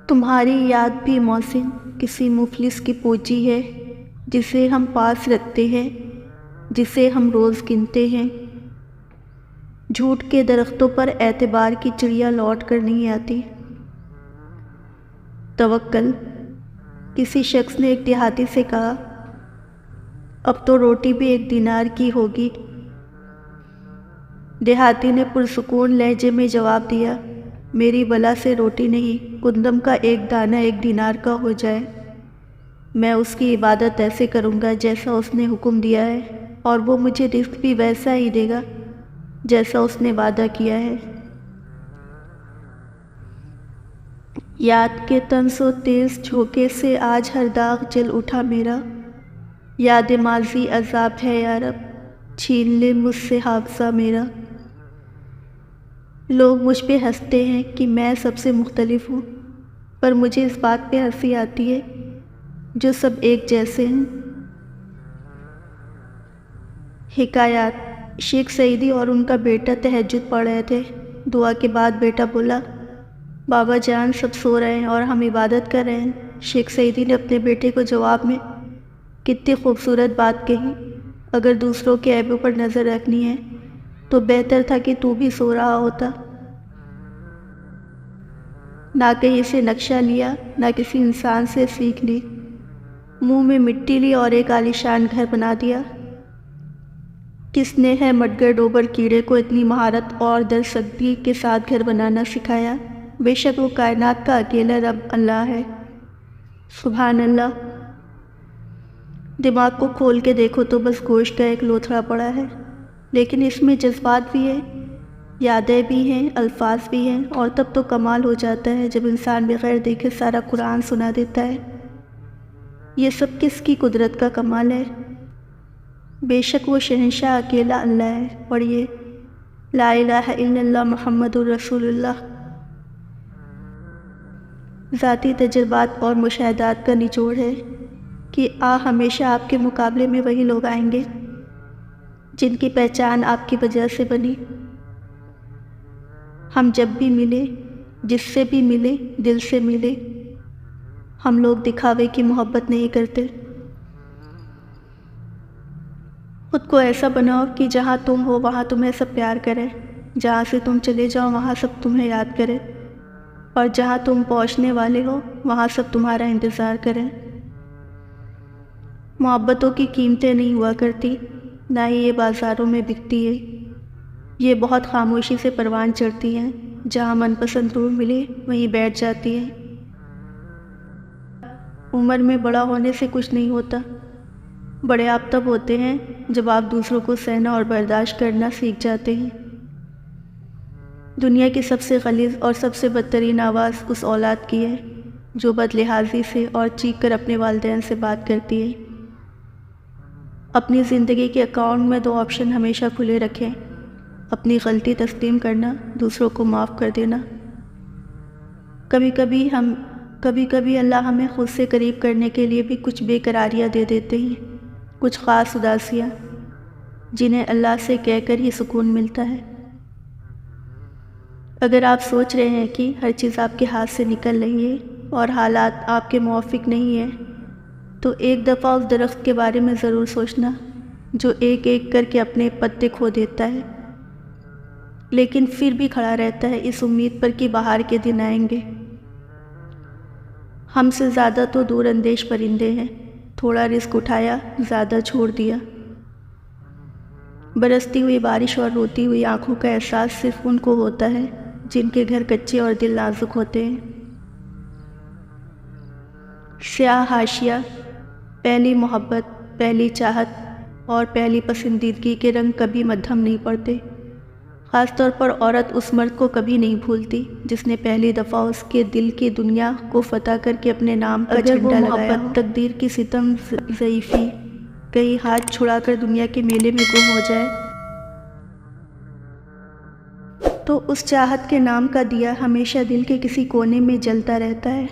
تمہاری یاد بھی محسن کسی مفلس کی پوچی ہے، جسے ہم پاس رکھتے ہیں، جسے ہم روز گنتے ہیں۔ جھوٹ کے درختوں پر اعتبار کی چڑیا لوٹ کر نہیں آتی۔ توکل۔ کسی شخص نے ایک دیہاتی سے کہا، اب تو روٹی بھی 1 دینار کی ہوگی۔ دیہاتی نے پرسکون لہجے میں جواب دیا، میری بلا سے روٹی نہیں، گندم کا 1 دانہ 1 دینار کا ہو جائے، میں اس کی عبادت ایسے کروں گا جیسا اس نے حکم دیا ہے، اور وہ مجھے رزق بھی ویسا ہی دے گا جیسا اس نے وعدہ کیا ہے۔ یاد کے طنز و تیز جھونکے سے آج ہر داغ جل اٹھا میرا، یاد ماضی عذاب ہے یا رب، چھین لے مجھ سے حافظہ میرا۔ لوگ مجھ پہ ہنستے ہیں کہ میں سب سے مختلف ہوں، پر مجھے اس بات پہ ہنسی آتی ہے جو سب ایک جیسے ہیں۔ حکایات۔ شیخ سعیدی اور ان کا بیٹا تہجد پڑھ رہے تھے۔ دعا کے بعد بیٹا بولا، بابا جان سب سو رہے ہیں اور ہم عبادت کر رہے ہیں۔ شیخ سعیدی نے اپنے بیٹے کو جواب میں کتنی خوبصورت بات کہی، اگر دوسروں کے عیبوں پر نظر رکھنی ہے تو بہتر تھا کہ تو بھی سو رہا ہوتا۔ نہ کہیں سے نقشہ لیا، نہ کسی انسان سے سیکھ لی، منہ میں مٹی لی اور ایک عالیشان گھر بنا دیا۔ کس نے ہے مٹگر ڈوبر کیڑے کو اتنی مہارت اور درستگی کے ساتھ گھر بنانا سکھایا؟ بے شک وہ کائنات کا اکیلا رب اللہ ہے۔ سبحان اللہ۔ دماغ کو کھول کے دیکھو تو بس گوشت کا ایک لوتھڑا پڑا ہے، لیکن اس میں جذبات بھی ہیں، یادیں بھی ہیں، الفاظ بھی ہیں، اور تب تو کمال ہو جاتا ہے جب انسان بغیر دیکھے سارا قرآن سنا دیتا ہے۔ یہ سب کس کی قدرت کا کمال ہے؟ بے شک وہ شہنشاہ اکیلا اللہ ہے۔ پڑھیے، لا الہ الا اللہ محمد الرسول اللہ۔ ذاتی تجربات اور مشاہدات کا نچوڑ ہے کہ ہمیشہ آپ کے مقابلے میں وہی لوگ آئیں گے جن کی پہچان آپ کی وجہ سے بنی۔ ہم جب بھی ملے، جس سے بھی ملے، دل سے ملے۔ ہم لوگ دکھاوے کی محبت نہیں کرتے۔ خود کو ایسا بناؤ کہ جہاں تم ہو وہاں تمہیں سب پیار کرے، جہاں سے تم چلے جاؤ وہاں سب تمہیں یاد کرے، اور جہاں تم پہنچنے والے ہو وہاں سب تمہارا انتظار کریں۔ محبتوں کی قیمتیں نہیں ہوا کرتی، نہ ہی یہ بازاروں میں بکتی ہے۔ یہ بہت خاموشی سے پروان چڑھتی ہیں، جہاں من پسند روح ملے وہیں بیٹھ جاتی ہے۔ عمر میں بڑا ہونے سے کچھ نہیں ہوتا، بڑے آپ تب ہوتے ہیں جب آپ دوسروں کو سہنا اور برداشت کرنا سیکھ جاتے ہیں۔ دنیا کی سب سے غلیظ اور سب سے بدترین آواز اس اولاد کی ہے جو بد لحاظی سے اور چیخ کر اپنے والدین سے بات کرتی ہے۔ اپنی زندگی کے اکاؤنٹ میں 2 آپشن ہمیشہ کھلے رکھیں، اپنی غلطی تسلیم کرنا، دوسروں کو معاف کر دینا۔ کبھی کبھی اللہ ہمیں خود سے قریب کرنے کے لیے بھی کچھ بے قراریاں دے دیتے ہیں، کچھ خاص اداسیاں جنہیں اللہ سے کہہ کر ہی سکون ملتا ہے۔ اگر آپ سوچ رہے ہیں کہ ہر چیز آپ کے ہاتھ سے نکل رہی ہے اور حالات آپ کے موافق نہیں ہیں، تو ایک دفعہ اس درخت کے بارے میں ضرور سوچنا جو ایک ایک کر کے اپنے پتے کھو دیتا ہے، لیکن پھر بھی کھڑا رہتا ہے اس امید پر کہ بہار کے دن آئیں گے۔ ہم سے زیادہ تو دور اندیش پرندے ہیں، تھوڑا رزق اٹھایا، زیادہ چھوڑ دیا۔ برستی ہوئی بارش اور روتی ہوئی آنکھوں کا احساس صرف ان کو ہوتا ہے جن کے گھر کچے اور دل نازک ہوتے ہیں۔ سیاہ حاشیہ۔ پہلی محبت، پہلی چاہت اور پہلی پسندیدگی کے رنگ کبھی مدھم نہیں پڑتے۔ خاص طور پر عورت اس مرد کو کبھی نہیں بھولتی جس نے پہلی دفعہ اس کے دل کی دنیا کو فتح کر کے اپنے نام کا جھنڈا لگایا ہو۔ تقدیر کی ستم ضعیفی کہیں ہاتھ چھڑا کر دنیا کے میلے میں گم ہو جائے تو اس چاہت کے نام کا دیا ہمیشہ دل کے کسی کونے میں جلتا رہتا ہے۔